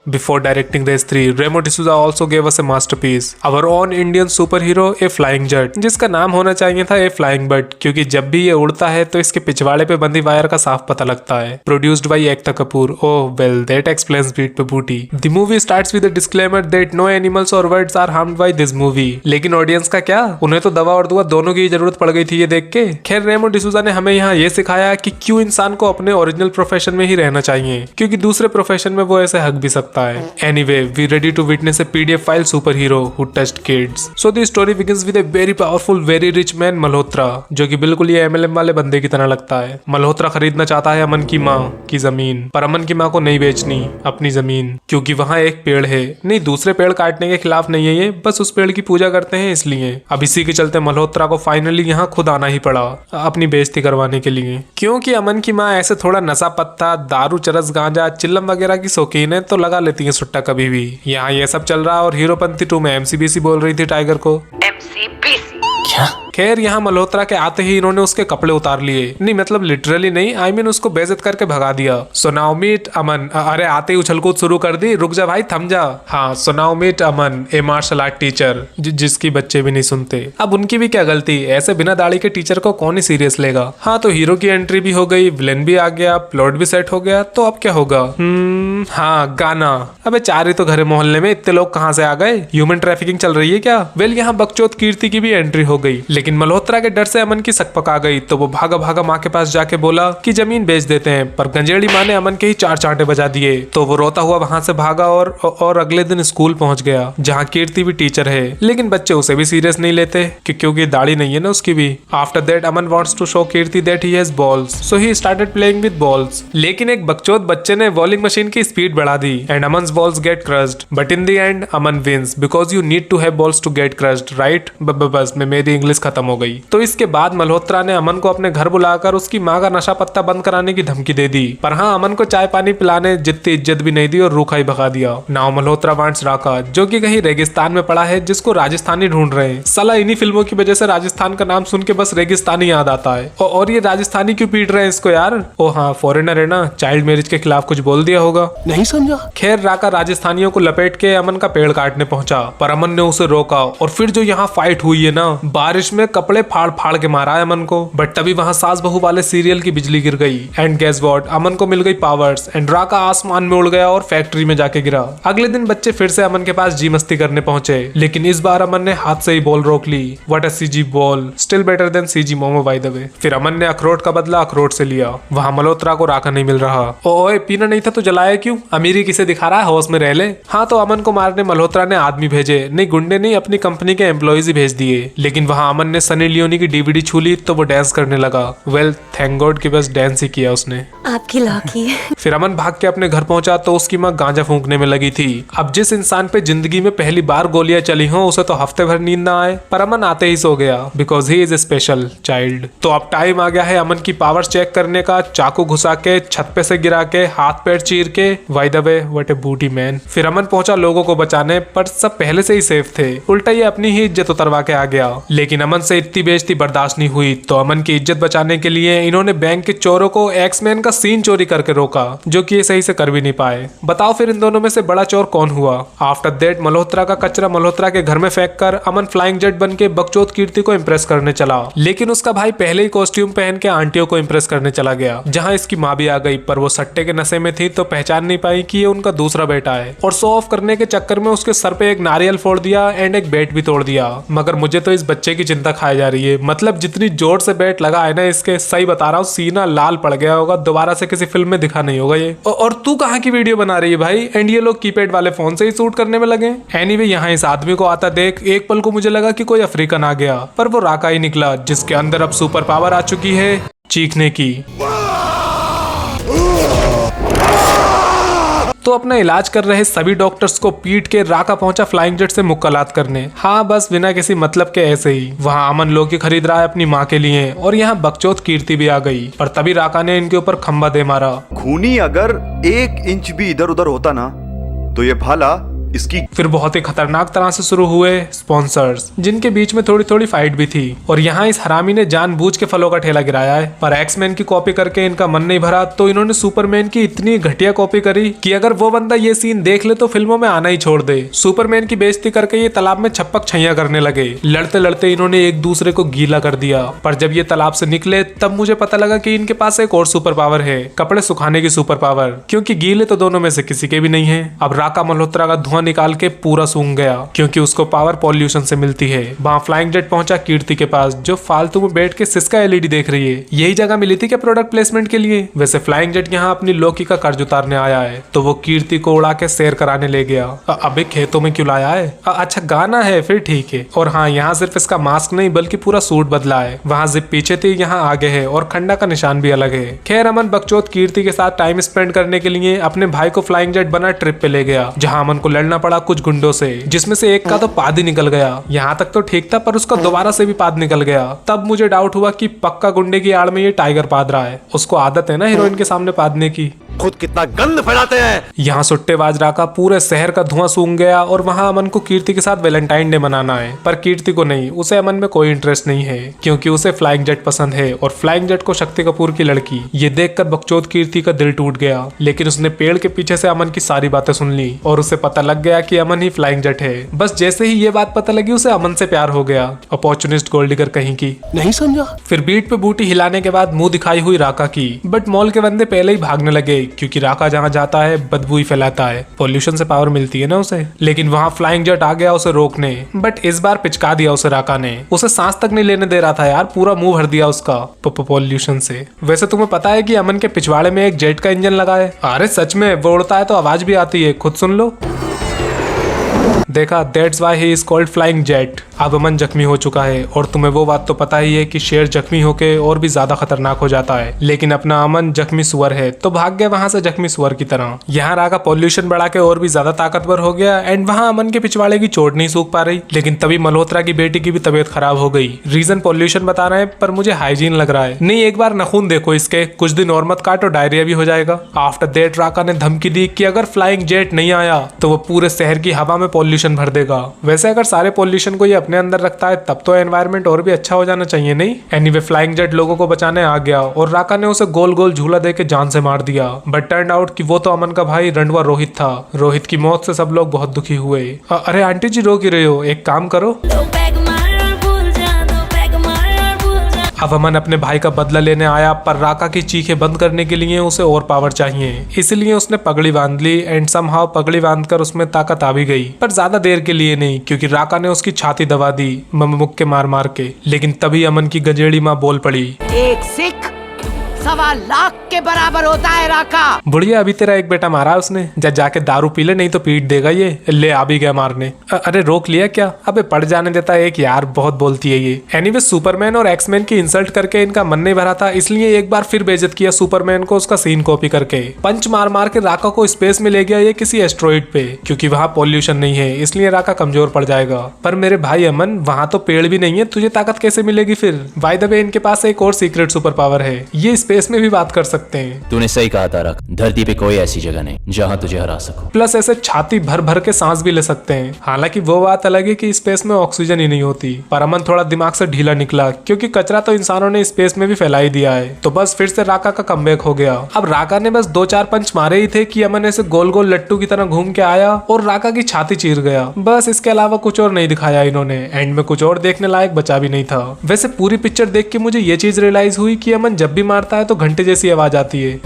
Before directing the S3, Remo D'Souza also gave us a masterpiece, our own Indian superhero, a flying jet, जिसका नाम होना चाहिए था a flying bird, क्योंकि जब भी ये उड़ता है तो इसके पिछवाड़े पे बंदी वायर का साफ पता लगता है। Produced by Ekta Kapoor. Oh well, that explains Beat पे बूटी। The movie starts with a disclaimer that no animals or birds are harmed by this movie। लेकिन ऑडियंस का क्या, उन्हें तो दवा और दुआ दोनों की जरूरत पड़ गई थी ये देख के। खैर, रेमो डिसूजा ने हमें यहाँ ये सिखाया कि क्यों इंसान को अपने ओरिजिनल प्रोफेशन में ही रहना चाहिए, क्योंकि दूसरे प्रोफेशन में वो ऐसे हक भी सकता है। Anyway, we ready to witness a PDF file super hero who touched kids. So the story begins with a very powerful very rich man Malhotra, जो कि बिल्कुल ये एमएलएम वाले बंदे की तरह लगता है। मल्होत्रा खरीदना चाहता है अमन की माँ की जमीन, पर अमन की माँ को नहीं बेचनी अपनी जमीन, क्योंकि वहाँ एक पेड़ है। नहीं, दूसरे पेड़ काटने के खिलाफ नहीं है ये, बस उस पेड़ की पूजा करते हैं इसलिए। अब इसी के चलते मल्होत्रा को फाइनली यहाँ खुद आना ही पड़ा अपनी बेइज्जती करवाने के लिए, क्योंकि अमन की माँ ऐसे थोड़ा नशा पत्ता, दारू, चरस, गांजा, चिल्लम वगैरह की शौकीन है, तो लगा लेती है सुट्टा कभी भी। यहाँ ये सब चल रहा और हीरोपंती 2 में एमसीबीसी बोल रही थी टाइगर को। एमसीबीसी क्या? खैर, यहाँ मल्होत्रा के आते ही इन्होंने उसके कपड़े उतार लिए। नहीं मतलब लिटरली नहीं, आई मीन उसको बेइज्जत करके भगा दिया। सो नाउ मीट अमन। अरे आते ही उछल कूद शुरू कर दी, रुक जा भाई, थम जा। हाँ, सो नाउ मीट अमन, ए मार्शल आर्ट टीचर, जिसकी बच्चे भी नहीं सुनते। अब उनकी भी क्या गलती, ऐसे बिना दाढ़ी के टीचर को कौन ही सीरियस लेगा। हाँ, तो हीरो की एंट्री भी हो गई, विलेन भी आ गया, प्लॉट भी सेट हो गया, तो अब क्या होगा? हाँ, गाना। अबे चार ही तो घरे मोहल्ले में, इतने लोग कहाँ से आ गए? ह्यूमन ट्रैफिकिंग चल रही है क्या? वेल, यहाँ बकचोद कीर्ति की भी एंट्री हो गई, लेकिन मल्होत्रा के डर से अमन की सकपक आ गई, तो वो भागा भागा माँ के पास जाके बोला कि जमीन बेच देते हैं, पर गंजेड़ी माँ ने अमन के ही 4 चांटे बजा दिए। तो वो रोता हुआ वहां से भागा और अगले दिन स्कूल पहुंच गया, जहाँ कीर्ति भी टीचर है, लेकिन बच्चे उसे भी सीरियस नहीं लेते क्योंकि दाढ़ी नहीं है ना उसकी भी। After that Aman wants to show Kirti that he has balls, so he started playing with balls. लेकिन एक बकचोद बच्चे ने बॉलिंग मशीन की स्पीड बढ़ा दी and Aman's balls get crushed, but in the end Aman wins because you need to have balls to get crushed, right? बस में मेरी इंग्लिश खत्म हो गई। तो इसके बाद मल्होत्रा ने अमन को अपने घर बुलाकर उसकी माँ का नशा पत्ता बंद कराने की धमकी दे दी, पर हाँ, अमन को चाय पानी पिलाने जितनी इज्जत भी नहीं दी और रूखा ही भगा दिया। नाउ मल्होत्रा वांट्स राका, जो कि कहीं रेगिस्तान में पड़ा है, जिसको राजस्थानी ढूंढ रहे हैं। साला इन्हीं फिल्मों की वजह से राजस्थान का नाम सुन के बस रेगिस्तानी याद आता है। और ये राजस्थानी क्यों पीट रहे हैं इसको यार? ओ हाँ, फॉरेनर है ना, चाइल्ड मैरिज के खिलाफ कुछ बोल दिया होगा, नहीं समझा। खैर, राका राजस्थानियों को लपेट के अमन का पेड़ काटने पहुंचा, पर अमन ने उसे रोका, और फिर जो यहाँ फाइट हुई है ना, बारिश में कपड़े फाड़ फाड़ के मारा है अमन को। बट तभी वहाँ सास बहू वाले सीरियल की बिजली गिर गई एंड गेस व्हाट, अमन को मिल गई पावर्स एंड राका आसमान में उड़ गया और फैक्ट्री में जाके गिरा। अगले दिन बच्चे फिर से अमन के पास जी मस्ती करने पहुंचे, लेकिन इस बार अमन ने हाथ से ही बॉल रोक ली। What a CG ball, still better than CG momo by the way. फिर अमन ने अखरोट का बदला अखरोट से लिया। वहाँ मल्होत्रा को राका नहीं मिल रहा। ओए, पीना नहीं था तो जलाया क्यों? अमीरी किसे दिखा रहा है, होश में रह ले। हाँ, तो अमन को मारने मल्होत्रा ने आदमी भेजे, नहीं गुंडे नहीं, अपनी कंपनी के एम्प्लॉयज ही भेज दिए। लेकिन वहाँ अमन ने सनी लियोनी की डीवीडी छू ली तो वो डांस करने लगा। वेल, थैंक गॉड कि बस डांस ही किया उसने। आपकी लौकी। फिर अमन भाग के अपने घर पहुंचा तो उसकी माँ गांजा फूंकने में लगी थी। अब जिस इंसान पे जिंदगी में पहली बार गोलियां चली हो, उसे तो हफ्ते भर नींद ना आए, पर अमन आते ही सो गया because he is a special child. तो अब टाइम आ गया है अमन की पावर्स चेक करने का। चाकू घुसा के, छत पे से गिरा के, हाथ पैर चीर के, बाय द वे व्हाट ए बूटी मैन। फिर अमन पहुंचा लोगों को बचाने, पर सब पहले से ही सेफ थे, उल्टा ये अपनी ही इज्जत उतरवा के आ गया। लेकिन अमन से इतनी बेइज्जती बर्दाश्त नहीं हुई, तो अमन की इज्जत बचाने के लिए इन्होंने बैंक के चोरों को एक्समैन का सीन चोरी करके रोका, जो कि ये सही से कर भी नहीं पाए। बताओ फिर इन दोनों में से बड़ा चोर कौन हुआ? आफ्टर दैट मल्होत्रा का कचरा मल्होत्रा के घर में फेंक कर अमन फ्लाइंग जेट बन के बकचोद कीर्ति को इम्प्रेस करने चला, लेकिन उसका भाई पहले ही कॉस्ट्यूम पहन के आंटियों को इम्प्रेस करने चला गया, जहाँ इसकी माँ भी आ गई, पर वो सट्टे के नशे में थी तो पहचान नहीं पाई कि ये उनका दूसरा बेटा है, और शो ऑफ करने के चक्कर में उसके सर पे एक नारियल फोड़ दिया एंड एक बैट भी तोड़ दिया। मगर मुझे तो इस बच्चे की चिंता खाई जा रही है, मतलब जितनी जोर से बैट लगा है ना इसके, सही बता रहा हूँ, सीना लाल पड़ गया होगा, दोबारा से किसी फिल्म में दिखा नहीं होगा ये। और तू कहाँ की वीडियो बना रही है भाई? एंड ये लोग कीपैड वाले फोन से ही शूट करने में लगे। एनीवे, यहाँ इस आदमी को आता देख एक पल को मुझे लगा कि कोई अफ्रीकन आ गया, पर वो राका ही निकला, जिसके अंदर अब सुपर पावर आ चुकी है चीखने की। तो अपना इलाज कर रहे सभी डॉक्टर्स को पीट के राका पहुंचा फ्लाइंग जेट से मुक्कालात करने। हाँ, बस बिना किसी मतलब के ऐसे ही। वहाँ अमन लोकी खरीद रहा है अपनी माँ के लिए, और यहाँ बकचोद कीर्ति भी आ गई, पर तभी राका ने इनके ऊपर खंबा दे मारा। खूनी अगर 1 इंच भी इधर उधर होता ना, तो ये भाला इसकी फिर बहुत ही खतरनाक तरह से शुरू हुए स्पॉन्सर्स, जिनके बीच में थोड़ी थोड़ी फाइट भी थी। और यहाँ इस हरामी ने जानबूझ के फलों का ठेला गिराया है, पर एक्समैन की कॉपी करके इनका मन नहीं भरा तो इन्होंने सुपरमैन की इतनी घटिया कॉपी करी कि अगर वो बंदा ये सीन देख ले तो फिल्मों में आना ही छोड़ दे। सुपरमैन की बेइज्जती करके ये तालाब में छप्पक छैया करने लगे। लड़ते लड़ते इन्होंने एक दूसरे को गीला कर दिया। पर जब ये तालाब से निकले तब मुझे पता लगा कि इनके पास एक और सुपर पावर है, कपड़े सुखाने की सुपर पावर, क्योंकि गीले तो दोनों में से किसी के भी नहीं है। अब राका मल्होत्रा का धुआं निकाल के पूरा सूंघ गया, क्योंकि उसको पावर पॉल्यूशन से मिलती है। वहाँ फ्लाइंग जेट पहुंचा कीर्ति के पास, जो फालतू में बैठ के सिस्का एलईडी देख रही है। यही जगह मिली थी क्या प्रोडक्ट प्लेसमेंट के लिए? वैसे फ्लाइंग जेट यहाँ अपनी लोकी का कर्ज उतारने आया है, तो वो कीर्ति को उड़ा के सैर कराने ले गया। अबे खेतों में क्यों लाया है? अच्छा गाना है, फिर ठीक है। और हाँ, यहाँ सिर्फ इसका मास्क नहीं बल्कि पूरा सूट बदला है। वहाँ जिप पीछे थी, यहाँ आगे है, और खंडा का निशान भी अलग है। खैर अमन बकचोद कीर्ति के साथ टाइम स्पेंड करने के लिए अपने भाई को फ्लाइंग जेट बना ट्रिप पे ले गया, जहाँ अमन को लड़ना पड़ा कुछ गुंडों से, जिसमें से एक का तो पाद ही निकल गया। यहाँ तक तो ठीक था, पर उसका दोबारा से भी पाद निकल गया। तब मुझे डाउट हुआ कि पक्का गुंडे की आड़ में ये टाइगर पाद रहा है। उसको आदत है ना हीरोइन के सामने पादने की। खुद कितना गंद फैलाते हैं। यहाँ सुट्टेबाज राका पूरे शहर का धुआं सूंघ गया और वहाँ अमन को कीर्ति के साथ वैलेंटाइन डे मनाना है, पर कीर्ति को नहीं, उसे अमन में कोई इंटरेस्ट नहीं है, क्योंकि उसे फ्लाइंग जेट पसंद है और फ्लाइंग जेट को शक्ति कपूर की लड़की। ये देखकर बकचोद कीर्ति का दिल टूट गया, लेकिन उसने पेड़ के पीछे से अमन की सारी बातें सुन ली और उसे पता लग गया कि अमन ही फ्लाइंग जेट है। बस जैसे ही ये बात पता लगी उसे अमन से प्यार हो गया। अपॉर्चुनिस्ट गोल्ड डिगर कहीं की। नहीं समझा। फिर बीट पे बूटी हिलाने के बाद मुंह दिखाई हुई राका की, बट मॉल के बंदे पहले ही भागने लगे, क्योंकि राका जहाँ जाता है बदबू ही फैलाता है। पॉल्यूशन से पावर मिलती है ना उसे। लेकिन वहाँ फ्लाइंग जेट आ गया उसे रोकने, बट इस बार पिचका दिया उसे राका ने। उसे सांस तक नहीं लेने दे रहा था यार, पूरा मुंह भर दिया उसका पॉल्यूशन से। वैसे तुम्हें पता है कि अमन के पिछवाड़े में एक जेट का इंजन लगा है? अरे सच में, वो उड़ता है तो आवाज भी आती है, खुद सुन लो। देखा, that's why he is called flying jet. अब अमन जख्मी हो चुका है, और तुम्हें वो बात तो पता ही है कि शेर जख्मी होके और भी ज्यादा खतरनाक हो जाता है। लेकिन अपना अमन जख्मी सुअर है, तो भाग गया वहां से जख्मी सुअर की तरह। यहाँ राका पॉल्यूशन बढ़ा के और भी ज्यादा ताकतवर हो गया, एंड वहाँ अमन के पिछवाड़े की चोट नहीं सूख पा रही। लेकिन तभी मल्होत्रा की बेटी की भी तबीयत खराब हो गई। रीजन पॉल्यूशन बता रहे हैं, पर मुझे हाइजीन लग रहा है। नहीं, एक बार नखून देखो इसके, कुछ दिन और मत काटो, डायरिया भी हो जाएगा। आफ्टर दैट राका ने धमकी दी कि अगर फ्लाइंग जेट नहीं आया तो वो पूरे शहर की हवा में पॉल्यूशन भर देगा। वैसे अगर सारे पॉल्यूशन को ये अपने अंदर रखता है तब तो एनवायरनमेंट और भी अच्छा हो जाना चाहिए, नहीं? एनीवे फ्लाइंग जेट लोगों को बचाने आ गया और राका ने उसे गोल गोल झूला देके जान से मार दिया। बट टर्न आउट कि वो तो अमन का भाई रंडवा रोहित था। रोहित की मौत से सब लोग बहुत दुखी हुए। अरे आंटी जी, रो क्यों रहे हो? एक काम करो, अब अमन अपने भाई का बदला लेने आया, पर राका की चीखें बंद करने के लिए उसे और पावर चाहिए। इसलिए उसने पगड़ी बांध ली, एंड समहाउ पगड़ी बांधकर उसमें ताकत आ भी गई, पर ज्यादा देर के लिए नहीं, क्योंकि राका ने उसकी छाती दबा दी मुक्के मार मार के। लेकिन तभी अमन की गजेड़ी माँ बोल पड़ी, एक सिख 1.25 लाख के बराबर होता है राका। बुढ़िया, अभी तेरा एक बेटा मारा उसने, जाके दारू पी ले, नहीं तो पीट देगा ये। ले आ भी गया मारने। अरे रोक लिया क्या? अबे पड़ जाने देता है एक यार, बहुत बोलती है ये। एनीवे सुपरमैन और एक्समैन की इंसल्ट करके इनका मन नहीं भरा था, इसलिए एक बार फिर बेइज्जत किया सुपरमैन को उसका सीन कॉपी करके। पंच मार मार के राका को स्पेस में ले गया ये किसी एस्ट्रॉइड पे, क्योंकि वहाँ पॉल्यूशन नहीं है, इसलिए राका कमजोर पड़ जाएगा। पर मेरे भाई अमन, वहाँ तो पेड़ भी नहीं है, तुझे ताकत कैसे मिलेगी फिर? बाय द वे, इनके पास एक और सीक्रेट सुपर पावर है, ये स्पेस में भी बात कर सकते हैं। तूने सही कहा तारक, धरती पे कोई ऐसी जगह नहीं जहां तुझे हरा सको। प्लस ऐसे छाती भर भर के सांस भी ले सकते हैं। हालांकि वो बात अलग है कि स्पेस में ऑक्सीजन ही नहीं होती। पर अमन थोड़ा दिमाग से ढीला निकला, क्योंकि कचरा तो इंसानों ने स्पेस में भी फैला ही दिया है। तो बस फिर से राका का कमबैक हो गया। अब राका ने बस 2-4 पंच मारे ही थे कि अमन ऐसे गोल गोल लट्टू की तरह घूम के आया और राका की छाती चीर गया। बस इसके अलावा कुछ और नहीं दिखाया इन्होंने। एंड में कुछ और देखने लायक बचा भी नहीं था। वैसे पूरी पिक्चर देख के मुझे ये चीज रियलाइज हुई कि अमन जब भी मारता है तो घंटे जैसी आवाज आती है।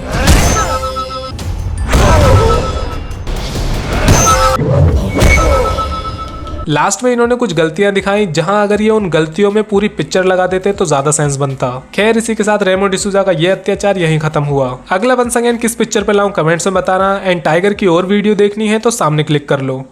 लास्ट में इन्होंने कुछ गलतियां दिखाई, जहां अगर ये उन गलतियों में पूरी पिक्चर लगा देते तो ज्यादा सेंस बनता। खैर, इसी के साथ रेमो डिसूजा का ये अत्याचार यहीं खत्म हुआ। अगला वंस अगेन किस पिक्चर पे लाऊं कमेंट्स में बताना। एंड टाइगर की और वीडियो देखनी है तो सामने क्लिक कर लो।